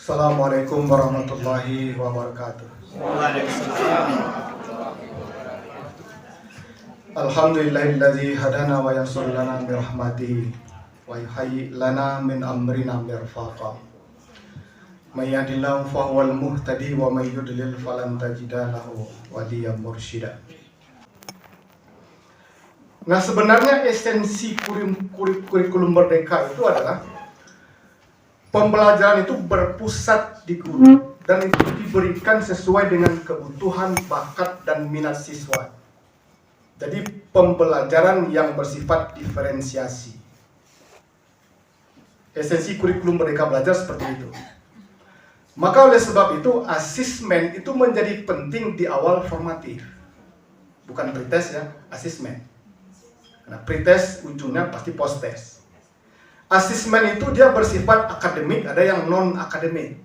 Assalamualaikum warahmatullahi wabarakatuh. Waalaikumsalam. Alhamdulillahilladzi hadana wa yassir lana bi rahmatihi wa yuhayyi lana min amrina mirfaqa. May yahdihillahu fahuwal muhtadi wa may yudlil falan tajida lahu waliyyan mursyida. Nah, sebenarnya esensi kurikulum merdeka itu adalah pembelajaran itu berpusat di guru dan itu diberikan sesuai dengan kebutuhan, bakat, dan minat siswa. Jadi pembelajaran yang bersifat diferensiasi. Esensi kurikulum merdeka belajar seperti itu. Maka oleh sebab itu asesmen itu menjadi penting di awal formatif. Bukan pretest ya, asesmen. Karena pretest ujungnya pasti post-test. Asesmen itu dia bersifat akademik, ada yang non-akademik.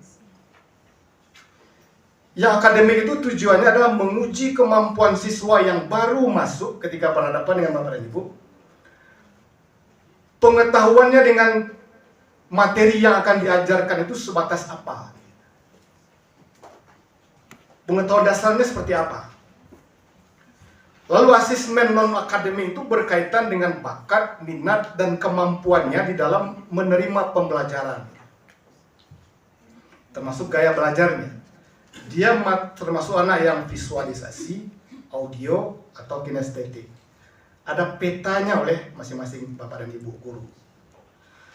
Yang akademik itu tujuannya adalah menguji kemampuan siswa yang baru masuk ketika berhadapan dengan Bapak dan Ibu. Pengetahuannya dengan materi yang akan diajarkan itu sebatas apa? Pengetahuan dasarnya seperti apa? Lalu asesmen non-akademik itu berkaitan dengan bakat, minat, dan kemampuannya di dalam menerima pembelajaran. Termasuk gaya belajarnya. Dia termasuk anak yang visualisasi, audio, atau kinestetik. Ada petanya oleh masing-masing Bapak dan Ibu guru.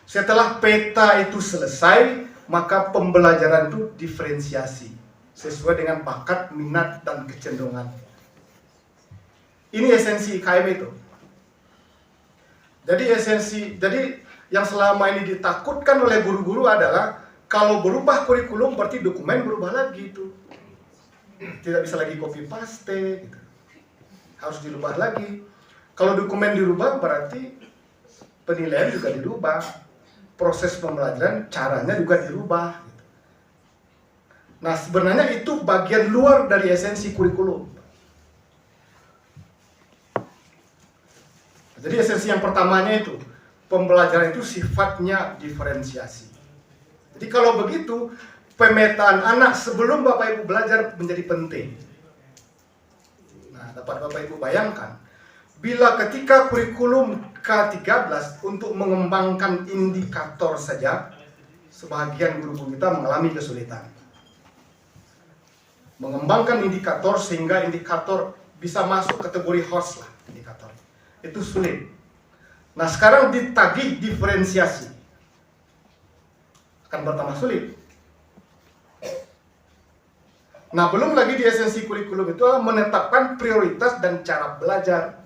Setelah peta itu selesai, maka pembelajaran itu diferensiasi. Sesuai dengan bakat, minat, dan kecenderungan. Ini esensi IKM itu. Jadi yang selama ini ditakutkan oleh guru-guru adalah kalau berubah kurikulum berarti dokumen berubah lagi itu. Tidak bisa lagi copy paste gitu. Harus dirubah lagi. Kalau dokumen dirubah berarti penilaian juga dirubah. Proses pembelajaran caranya juga dirubah gitu. Nah, sebenarnya itu bagian luar dari esensi kurikulum. Jadi esensi yang pertamanya itu, pembelajaran itu sifatnya diferensiasi. Jadi kalau begitu, pemetaan anak sebelum Bapak Ibu belajar menjadi penting. Nah, dapat Bapak Ibu bayangkan, bila ketika kurikulum K13 untuk mengembangkan indikator saja, sebagian guru-guru kita mengalami kesulitan. Mengembangkan indikator sehingga indikator bisa masuk kategori host lah, indikator. Itu sulit. Nah, sekarang ditagih diferensiasi akan bertambah sulit. Nah, belum lagi di esensi kurikulum itu adalah menetapkan prioritas dan cara belajar.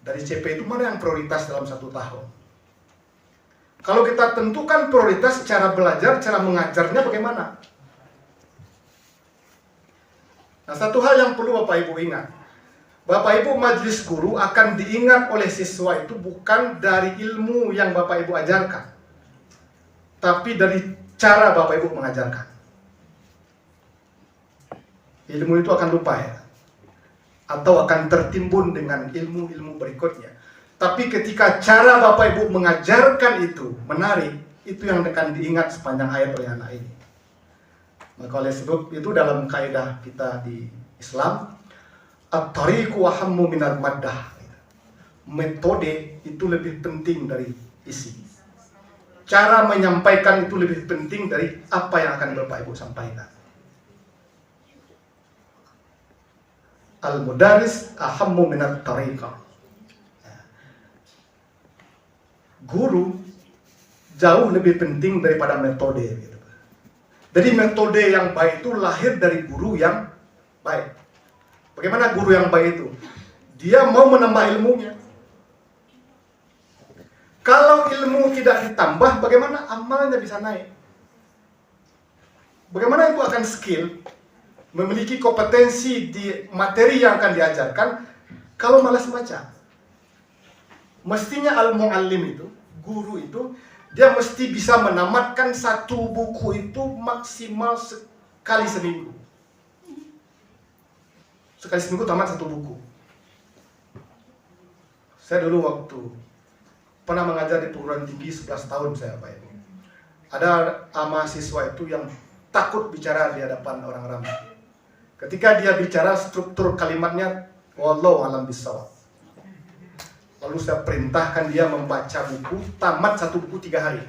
Dari CP itu mana yang prioritas dalam 1 tahun? Kalau kita tentukan prioritas cara belajar, cara mengajarnya bagaimana? Nah, satu hal yang perlu Bapak Ibu ingat. Bapak Ibu majelis guru akan diingat oleh siswa itu bukan dari ilmu yang Bapak Ibu ajarkan, tapi dari cara Bapak Ibu mengajarkan. Ilmu itu akan lupa ya, atau akan tertimbun dengan ilmu-ilmu berikutnya. Tapi ketika cara Bapak Ibu mengajarkan itu menarik, itu yang akan diingat sepanjang hayat oleh anak ini. Maka oleh sebab itu dalam kaidah kita di Islam, at-tariqu ahammu minal maddah. Metode itu lebih penting dari isi. Cara menyampaikan itu lebih penting dari apa yang akan Bapak Ibu sampaikan. Al-mudaris ahammu minat tariqah. Guru jauh lebih penting daripada metode. Jadi metode yang baik itu lahir dari guru yang baik. Bagaimana guru yang baik itu? Dia mau menambah ilmunya. Kalau ilmu tidak ditambah, bagaimana amalnya bisa naik? Bagaimana Ibu akan skill, memiliki kompetensi di materi yang akan diajarkan, kalau malas baca? Mestinya al-muallim itu, guru itu, dia mesti bisa menamatkan 1 buku itu maksimal sekali seminggu. Sekali seminggu tamat 1 buku. Saya dulu waktu pernah mengajar di perguruan tinggi 11 tahun saya Pak Ibu. Ada mahasiswa itu yang takut bicara di hadapan orang ramai. Ketika dia bicara, struktur kalimatnya wallahu alam bisawab. Lalu saya perintahkan dia membaca buku, tamat satu buku 3 hari.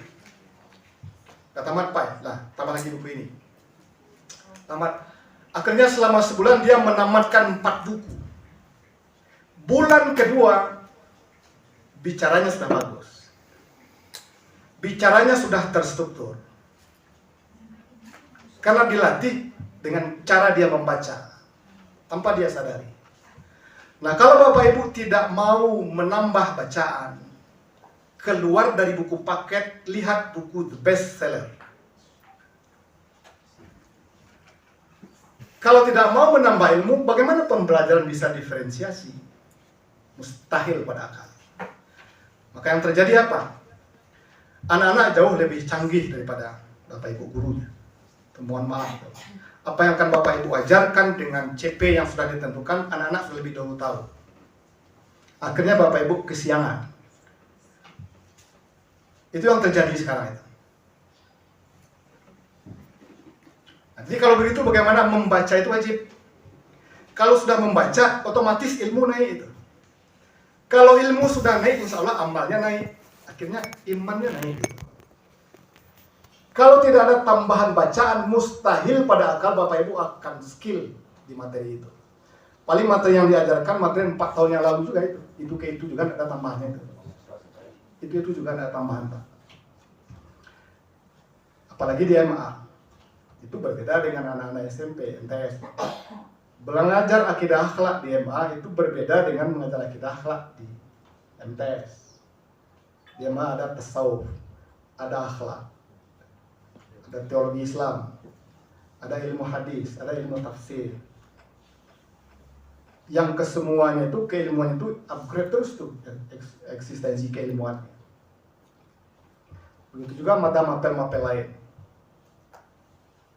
Nah, tamat Pak, nah tamat lagi buku ini. Tamat. Akhirnya selama sebulan dia menamatkan 4 buku. Bulan kedua, bicaranya sudah bagus. Bicaranya sudah terstruktur. Karena dilatih dengan cara dia membaca, tanpa dia sadari. Nah, kalau Bapak Ibu tidak mau menambah bacaan, keluar dari buku paket, lihat buku The Best Seller. Kalau tidak mau menambah ilmu, bagaimana pembelajaran bisa diferensiasi? Mustahil pada akal. Maka yang terjadi apa? Anak-anak jauh lebih canggih daripada Bapak Ibu gurunya. Temuan malam. Apa yang akan Bapak Ibu ajarkan dengan CP yang sudah ditentukan, anak-anak sudah lebih dahulu tahu. Akhirnya Bapak Ibu kesiangan. Itu yang terjadi sekarang itu. Jadi kalau begitu bagaimana membaca itu wajib. Kalau sudah membaca, otomatis ilmu naik itu. Kalau ilmu sudah naik, insya Allah amalnya naik. Akhirnya imannya naik. Kalau tidak ada tambahan bacaan, mustahil pada akal Bapak Ibu akan skill di materi itu. Paling materi yang diajarkan, materi 4 tahun yang lalu juga itu. Itu ke itu juga ada tambahannya itu. Itu juga ada tambahan Pak. Apalagi di MA. Itu berbeda dengan anak-anak SMP, MTS. Belajar akidah akhlak di MA itu berbeda dengan mengajar akidah akhlak di MTS. Di MA ada tasawuf, ada akhlak, ada teologi Islam, ada ilmu hadis, ada ilmu tafsir. Yang kesemuanya itu, keilmuan itu upgrade terus tuh eksistensi keilmuannya. Begitu juga mapel-mapel lain.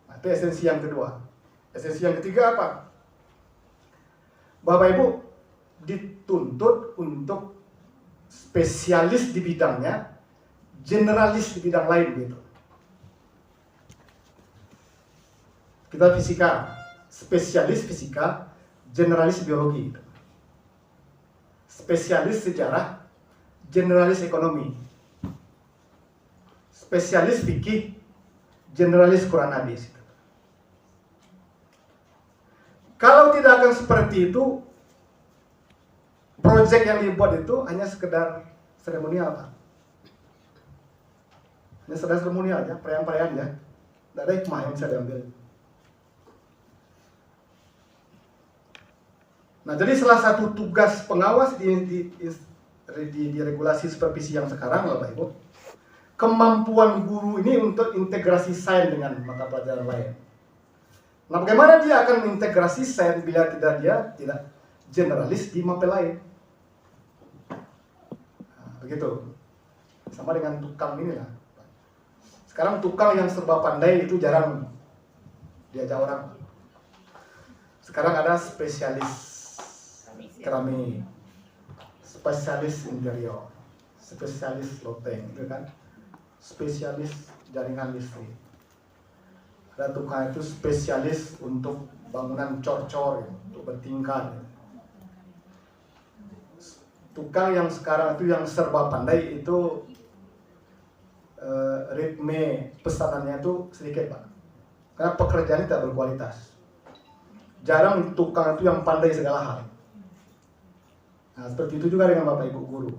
Nah, itu esensi yang kedua. Esensi yang ketiga apa? Bapak Ibu dituntut untuk spesialis di bidangnya, generalis di bidang lain gitu. Kita fisika, spesialis fisika, generalis biologi. Spesialis sejarah, generalis ekonomi. Spesialis fikih, generalis Quran hadis. Kalau tidak akan seperti itu, proyek yang dibuat itu hanya sekedar seremonial, Pak. Hanya sekedar seremonial aja, perayaan-perayaan ya. Tidak ada hikmah yang bisa diambil. Nah, jadi salah satu tugas pengawas di regulasi supervisi yang sekarang, Bapak Ibu, kemampuan guru ini untuk integrasi sains dengan mata pelajaran lain. Nah, bagaimana dia akan mengintegrasi sains bila dia tidak generalis di mapel lain? Nah, begitu. Sama dengan tukang ini lah. Sekarang tukang yang serba pandai itu jarang diajak orang. Sekarang ada spesialis keramik, spesialis interior, spesialis loteng, gitu kan? Spesialis jaringan listrik. Ada tukang itu spesialis untuk bangunan cor-cor, untuk bertingkat. Tukang yang sekarang itu yang serba pandai itu ritme pesanannya itu sedikit, Pak. Karena pekerjaan tidak berkualitas. Jarang tukang itu yang pandai segala hal. Nah, seperti itu juga dengan Bapak Ibu guru.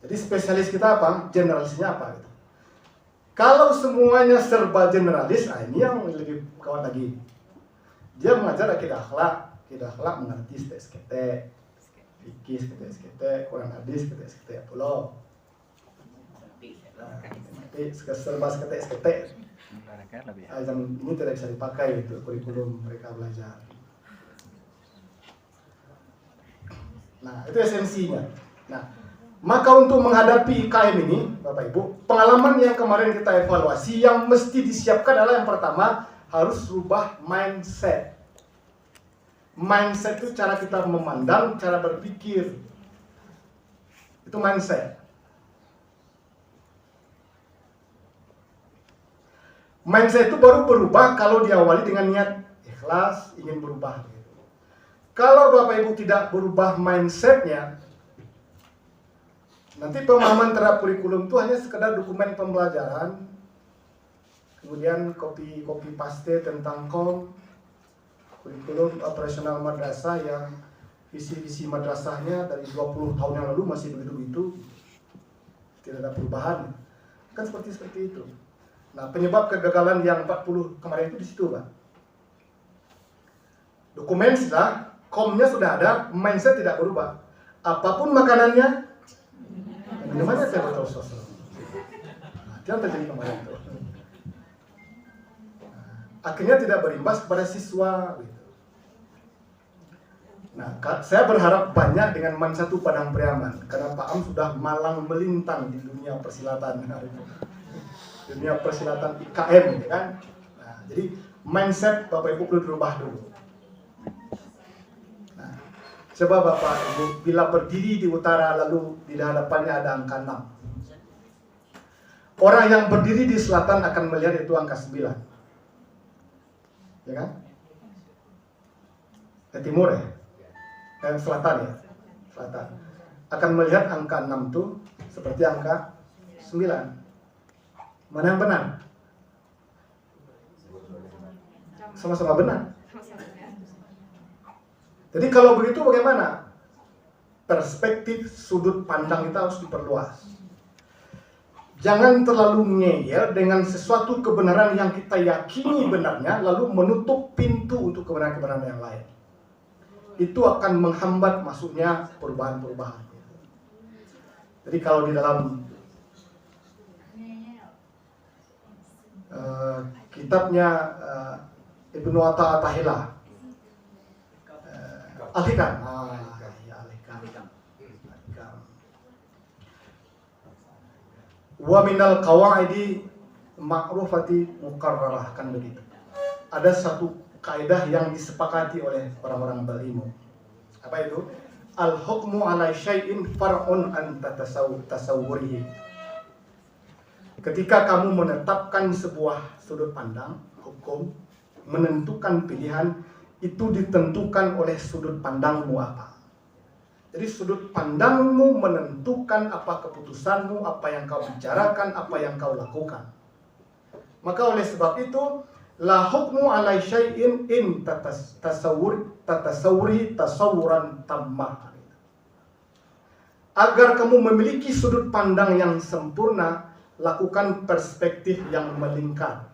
Jadi spesialis kita apa? Generalisnya apa gitu. Kalau semuanya serba generalis, nah ini yang lebih kawan lagi. Dia mengajar akidah akhlak mengerti SKT, fikih SKT, Quran hadis SKT pulau. Tapi serba SKT. Ini tidak bisa dipakai untuk kurikulum mereka belajar. Nah, itu esensinya. Nah, maka untuk menghadapi IKM ini, Bapak Ibu, pengalaman yang kemarin kita evaluasi, yang mesti disiapkan adalah yang pertama, harus rubah mindset. Mindset itu cara kita memandang, cara berpikir. Itu mindset. Mindset itu baru berubah kalau diawali dengan niat ikhlas, ingin berubah. Kalau Bapak Ibu tidak berubah mindsetnya, nanti pemahaman terhadap kurikulum itu hanya sekedar dokumen pembelajaran, kemudian copy paste tentang kurikulum operasional madrasah yang visi madrasahnya dari 20 tahun yang lalu masih begitu-begitu, tidak ada perubahan. Kan seperti itu. Nah, penyebab kegagalan yang 40 kemarin itu di situ, Pak. Dokumen sudah, komnya sudah ada, mindset tidak berubah. Apapun makanannya, minumannya saya betul sosok. Nah, itu yang terjadi kemarin itu. Akhirnya tidak berimbas kepada siswa. Gitu. Nah, saya berharap banyak dengan Man 1 Padang Priaman, karena Pak Am sudah malang melintang di dunia persilatan. Dunia persilatan IKM, ya kan? Nah, jadi mindset Bapak Ibu perlu dirubah dulu. Nah, coba Bapak Ibu, bila berdiri di utara lalu di hadapannya ada angka 6. Orang yang berdiri di selatan akan melihat itu angka 9. Ya kan? Ke timur ya? Selatan ya? Selatan. Akan melihat angka 6 itu seperti angka 9. Mana yang benar? Sama-sama benar. Jadi kalau begitu bagaimana? Perspektif sudut pandang kita harus diperluas. Jangan terlalu ngeyel dengan sesuatu kebenaran yang kita yakini benarnya, lalu menutup pintu untuk kebenaran-kebenaran yang lain. Itu akan menghambat masuknya perubahan-perubahan. Jadi kalau di dalam kitabnya Ibnu Athaillah, Al-Hikam, wa minal qawaidi ma'rufati mukarrarah, kan begitu. Ada satu kaidah yang disepakati oleh orang-orang berilmu. Apa itu? Al-hukmu ala syai'in far'un an tasawwurihi. Ketika kamu menetapkan sebuah sudut pandang, hukum, menentukan pilihan, itu ditentukan oleh sudut pandangmu apa. Jadi sudut pandangmu menentukan apa keputusanmu, apa yang kau bicarakan, apa yang kau lakukan. Maka oleh sebab itu, la hukmu ala syai'in in tatasawwuri tasawuran tammah. Agar kamu memiliki sudut pandang yang sempurna, lakukan perspektif yang melingkar.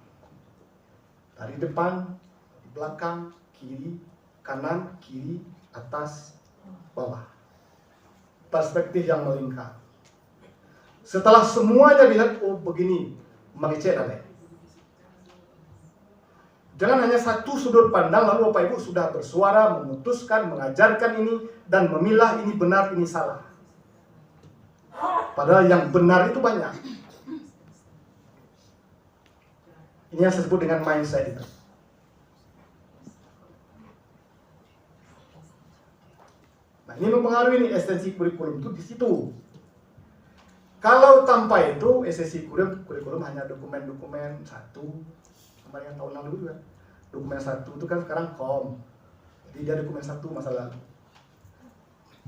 Dari depan, belakang, kiri, kanan, kiri, atas, bawah. Perspektif yang melingkar. Setelah semuanya dilihat, oh begini, mengecek dan jangan hanya satu sudut pandang, lalu Bapak Ibu sudah bersuara, memutuskan, mengajarkan ini, dan memilah ini benar, ini salah. Padahal yang benar itu banyak. Ini yang saya sebut dengan mindset itu. Nah, ini mempengaruhi nih esensi kurikulum itu di situ. Kalau tanpa itu, esensi kurikulum hanya dokumen-dokumen satu, kemarin tahun lalu juga. Dokumen satu itu kan sekarang jadi dia dokumen satu masa lalu.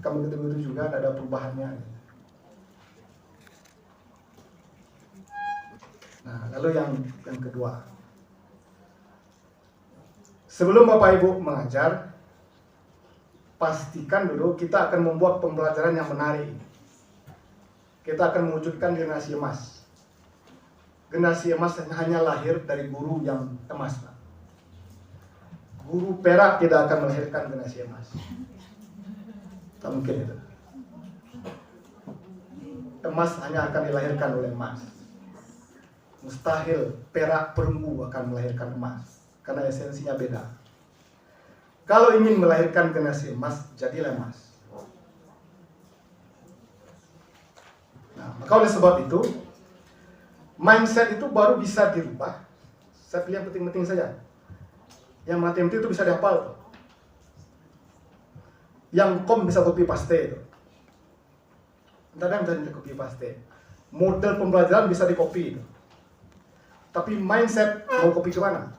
Kamu itu juga ada perubahannya. Nah, lalu yang kedua, sebelum Bapak Ibu mengajar, pastikan dulu kita akan membuat pembelajaran yang menarik. Kita akan mewujudkan generasi emas. Generasi emas hanya lahir dari guru yang emas. Guru perak tidak akan melahirkan generasi emas. Tak mungkin itu. Emas hanya akan dilahirkan oleh emas. Mustahil perak perunggu akan melahirkan emas, karena esensinya beda. Kalau ingin melahirkan generasi emas, jadilah emas. Nah, maka oleh sebab itu, mindset itu baru bisa dirubah. Saya pilih yang penting-penting saja. Yang mati-mati itu bisa dihafal. Yang bisa copy paste itu. Entah yang bisa copy paste. Model pembelajaran bisa di copy itu. tapi mindset mau kopi kemana?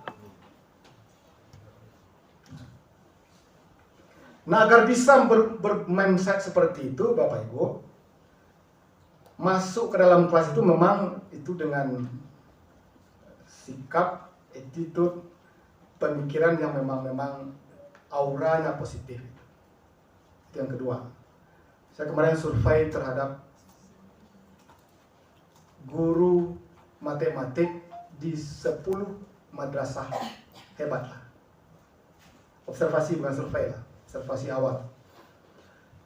Nah, agar bisa bermindset seperti itu, Bapak Ibu, masuk ke dalam kelas itu memang itu dengan sikap, attitude, pemikiran yang memang auranya positif. Itu yang kedua. Saya kemarin survei terhadap guru matematik di 10 madrasah hebat lah. Observasi bukan survei lah. Observasi awal.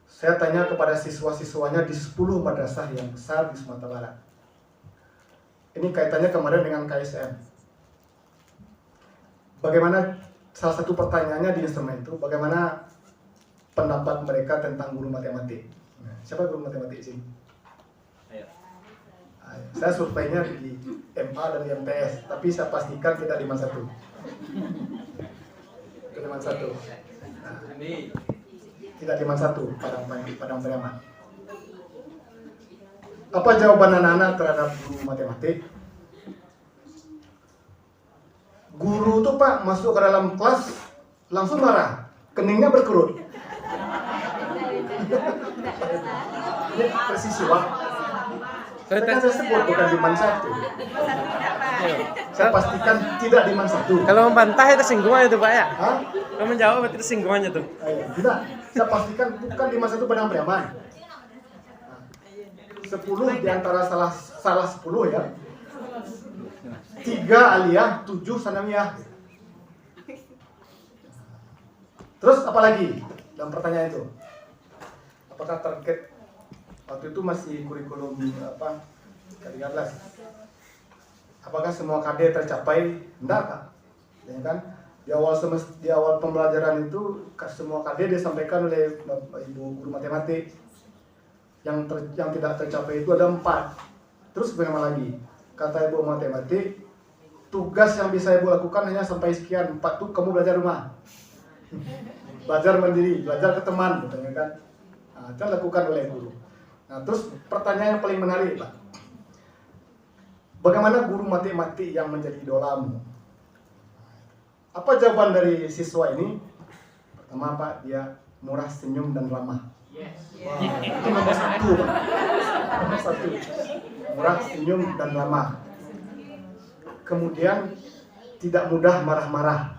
Saya tanya kepada siswa-siswanya di 10 madrasah yang besar di Sumatera Barat. Ini kaitannya kemarin dengan KSM. Bagaimana, salah satu pertanyaannya di instrumen itu, bagaimana pendapat mereka tentang guru matematik? Nah, siapa guru matematik sini? Ayo. Saya surveinya di MA dan di MTS, tapi saya pastikan tidak di MAN 1. Di MAN 1. Nah, tidak di MAN 1, Padang Pariaman. Apa jawaban anak-anak terhadap guru matematik? Guru tuh Pak masuk ke dalam kelas langsung marah, keningnya berkerut. Ini persiswa. Saya sebut bukan di MAN 1. Saya pastikan tidak di MAN 1. Kalau membantah itu tersinggungan itu Pak ya? Hah? Kalau menjawab berarti tersinggungannya tuh. Tidak, saya pastikan bukan di MAN 1 Padang Pariaman. 10 di antara salah 10 ya. 3 aliyah, 7 sanawiyah. Terus apa lagi dalam pertanyaan itu? Apakah target waktu itu masih kurikulum ke-13? Apakah semua KD tercapai? Enggak, Kak. Ya kan? Di awal pembelajaran itu semua KD disampaikan oleh Ibu guru matematik. Yang tidak tercapai itu ada 4. Terus bagaimana lagi? Kata Ibu matematik, tugas yang bisa Ibu lakukan hanya sampai sekian. 4 tuh kamu belajar rumah. Belajar mandiri, belajar ke teman, katanya kan. Nah, itu lakukan oleh guru. Nah, terus pertanyaan yang paling menarik, Pak. Bagaimana guru matematik yang menjadi idolamu? Apa jawaban dari siswa ini? Pertama, Pak, dia murah senyum dan ramah. Wah, itu nomor 1, Pak. Nomor 1. Murah senyum dan ramah. Kemudian tidak mudah marah-marah.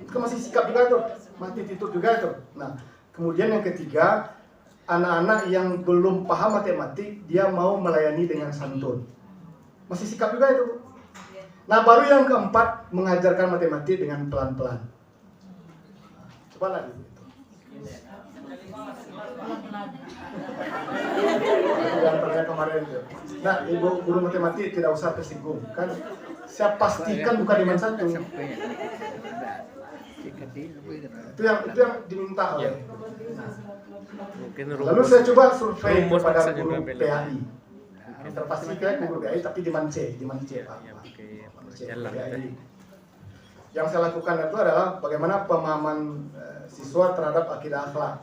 Itu masih sikap juga tuh, masih attitude juga tuh. Nah, kemudian yang ketiga, anak-anak yang belum paham matematik, dia mau melayani dengan santun. Masih sikap juga itu. Nah, baru yang keempat, mengajarkan matematik dengan pelan-pelan. Coba lagi. Yang pertanyaan kemarin itu. Nah, Ibu guru matematik tidak usah tersinggung, kan? Saya pastikan bukan di MAN 1. Itu yang diminta oleh. Lalu saya coba survei kepada guru PAI. Terpasti kayak guru PAI tapi di MAN C, Pak. PAI. Yang saya lakukan itu adalah bagaimana pemahaman siswa terhadap akidah akhlak.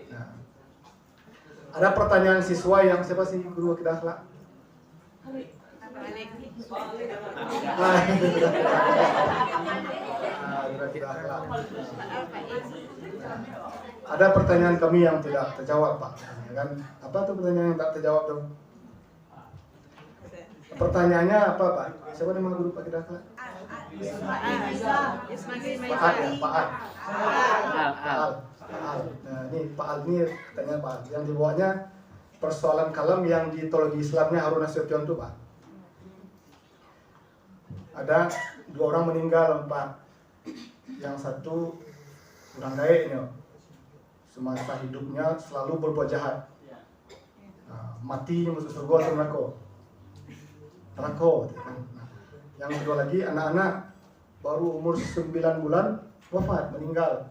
Nah, ada pertanyaan siswa yang siapa sih guru akidah akhlak? Ada pertanyaan kami yang tidak terjawab, Pak. Ya kan? Apa tuh pertanyaan yang tak terjawab tuh? Pertanyaannya apa, Pak? Siapa nama guru akidah akhlak? Pak Al. Nah, ini Pak Al ini katanya Pak Al. Yang dibawanya persoalan kalam yang di teologi Islamnya Harun Nasution tuh, Pak. Ada 2 orang meninggal, Pak. Yang satu orang gaeknya, semasa hidupnya selalu berbuat jahat. Nah, mati masuk surga atau neraka. Nah, yang kedua lagi anak-anak baru umur 9 bulan wafat, meninggal.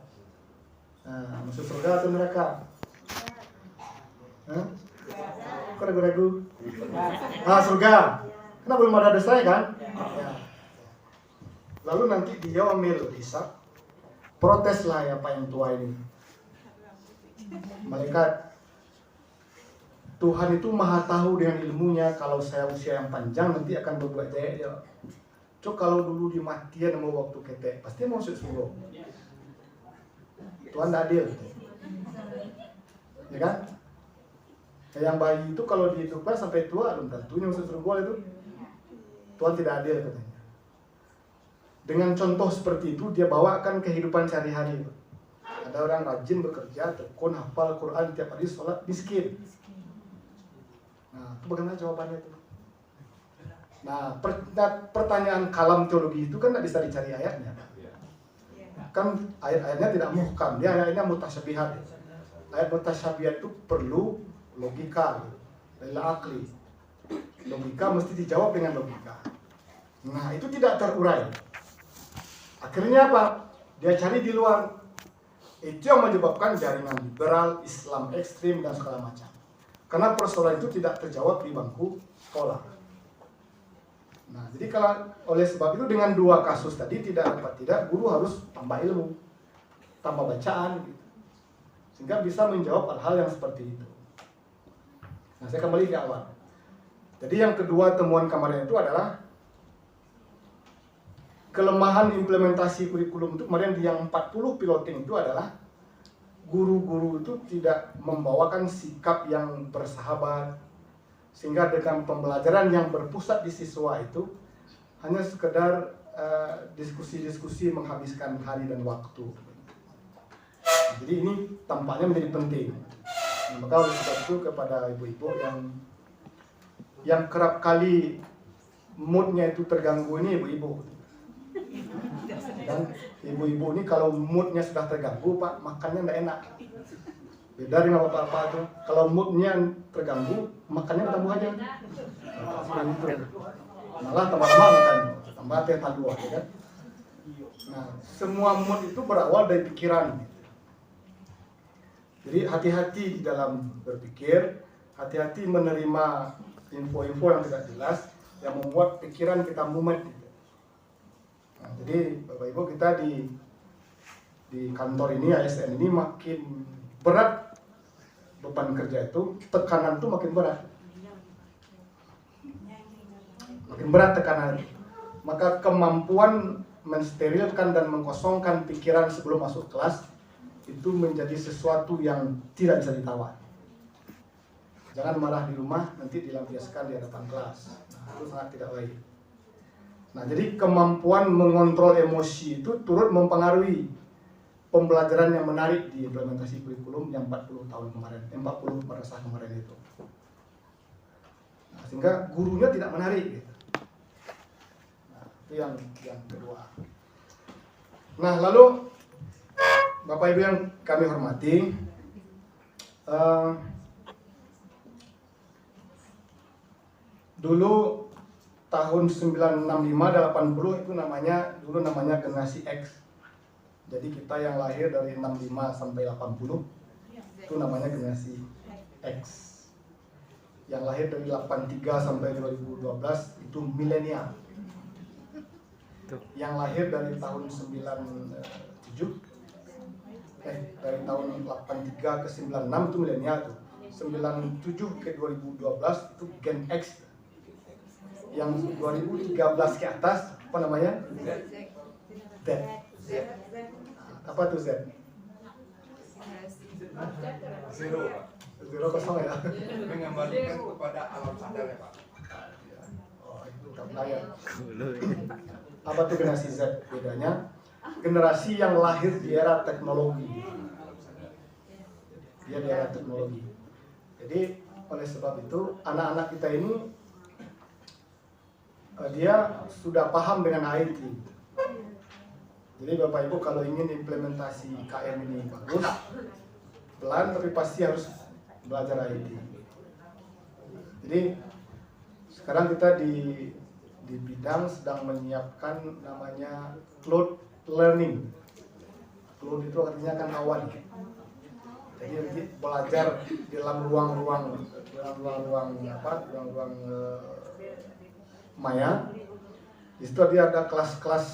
Nah, masuk surga atau neraka? Kok ragu-ragu? Surga. Karena belum ada dosa kan? Ya. Lalu nanti dia ambil hisab, proteslah ya Pak yang tua ini. Malaikat, Tuhan itu maha tahu dengan ilmunya, kalau saya usia yang panjang nanti akan berbuat jaya. Cuk, kalau dulu dimatian mau waktu ketek, pasti mau masuk surga. Tuhan tidak adil. Ya kan? Kayak yang bayi itu kalau dihidupkan sampai tua, belum tentunya masuk surga itu. Tuhan tidak adil katanya. Dengan contoh seperti itu, dia bawakan kehidupan sehari-hari. Ada orang rajin bekerja, tekun, hafal Quran, tiap hari sholat, miskin. Nah, itu bagaimana jawabannya itu? Nah, pertanyaan kalam teologi itu kan tidak bisa dicari ayatnya. Kan ayat-ayatnya tidak muhkam, dia ayatnya mutasyabihat. Ayat mutasyabihat itu perlu logika, akli. Logika mesti dijawab dengan logika. Nah, itu tidak terurai. Akhirnya apa? Dia cari di luar. Itu yang menyebabkan jaringan liberal, Islam ekstrim, dan segala macam. Karena persoalan itu tidak terjawab di bangku sekolah. Nah, jadi kalau oleh sebab itu dengan dua kasus tadi tidak guru harus tambah ilmu, tambah bacaan, gitu. Sehingga bisa menjawab hal-hal yang seperti itu. Nah, saya kembali ke awal. Jadi yang kedua temuan kemarin itu adalah kelemahan implementasi kurikulum itu kemarin di yang 40 piloting itu adalah guru-guru itu tidak membawakan sikap yang bersahabat, sehingga dengan pembelajaran yang berpusat di siswa itu hanya sekedar diskusi-diskusi menghabiskan hari dan waktu. Jadi ini tampaknya menjadi penting. Nah, maka oleh sebab itu kepada ibu-ibu yang kerap kali moodnya itu terganggu ini ibu-ibu. Dan ibu-ibu ini kalau moodnya sudah terganggu, Pak, makannya tidak enak. Beda dengan bapak-bapak itu, kalau moodnya terganggu, makannya tambah aja. Malah tambah-tambah makan, tambah teh dua, ya kan? Nah, semua mood itu berawal dari pikiran. Jadi hati-hati di dalam berpikir, hati-hati menerima info-info yang tidak jelas, yang membuat pikiran kita mumet. Nah, jadi Bapak Ibu, kita di kantor ini, ASN ini makin berat beban kerja itu, tekanan itu makin berat. Makin berat tekanan. Maka kemampuan mensterilkan dan mengkosongkan pikiran sebelum masuk kelas itu menjadi sesuatu yang tidak bisa ditawar. Jangan marah di rumah, nanti dilampiaskan di hadapan kelas. Nah, itu sangat tidak baik. Nah, jadi kemampuan mengontrol emosi itu turut mempengaruhi pembelajaran yang menarik di implementasi kurikulum yang 40 tahun kemarin, 40 masa kemarin itu. Nah, sehingga gurunya tidak menarik. Gitu. Nah, itu yang kedua. Nah, lalu Bapak Ibu yang kami hormati, dulu tahun 965 dan 80 itu dulu namanya generasi X. Jadi kita yang lahir dari 65 sampai 80 itu namanya generasi X. Yang lahir dari 83 sampai 2012 itu milenial. Yang lahir dari tahun 97 dari tahun 83 ke 96 itu milenial tuh. 97 ke 2012 itu Gen X. Yang 2013 ke atas apa namanya? Z. Apa tuh Z? Zero kosong ya. Mengembalikan kepada alam sadar ya Pak. Oh, itu layak. Apa tuh generasi Z? Bedanya generasi yang lahir di era teknologi. Dia di era teknologi. Jadi oleh sebab itu anak-anak kita ini dia sudah paham dengan IT. Jadi Bapak Ibu kalau ingin implementasi KM ini bagus, pelan tapi pasti harus belajar IT. Jadi sekarang kita di bidang sedang menyiapkan namanya cloud learning. Cloud itu artinya kan awan. Jadi belajar di dalam ruang-ruang maya. Di situ dia ada kelas-kelas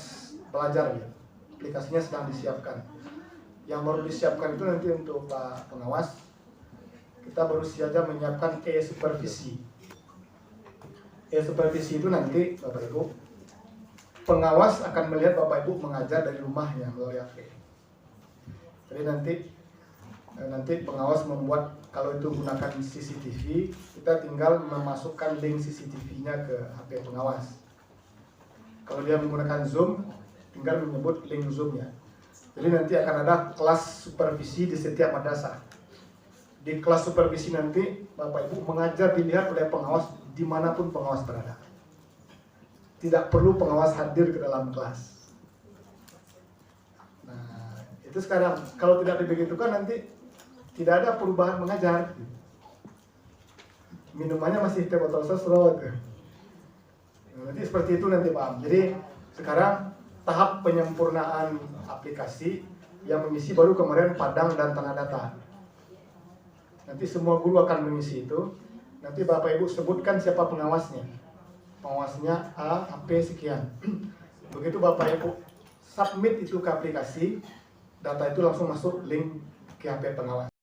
belajar ya. Aplikasinya sedang disiapkan. Yang baru disiapkan itu nanti untuk Pak Pengawas. kita baru saja menyiapkan e-supervisi. E-supervisi itu nanti Bapak Ibu, pengawas akan melihat Bapak Ibu mengajar dari rumahnya melalui HP. Jadi nanti pengawas membuat, kalau itu menggunakan CCTV, kita tinggal memasukkan link CCTV-nya ke HP pengawas. Kalau dia menggunakan Zoom, tinggal menyebut link Zoom-nya. Jadi nanti akan ada kelas supervisi di setiap madrasah. Di kelas supervisi nanti Bapak Ibu mengajar dilihat oleh pengawas dimanapun pengawas berada. Tidak perlu pengawas hadir ke dalam kelas. Nah, itu sekarang kalau tidak dibegitukan nanti tidak ada perubahan mengajar. Minumannya masih teh botol sosro. Nanti seperti itu nanti Pak. Jadi sekarang tahap penyempurnaan aplikasi yang mengisi baru kemarin Padang dan Tanah Datar. Nanti semua guru akan mengisi itu. Nanti Bapak Ibu sebutkan siapa pengawasnya. Pengawasnya A, HP sekian. Begitu Bapak Ibu submit itu ke aplikasi, data itu langsung masuk link ke HP pengawas.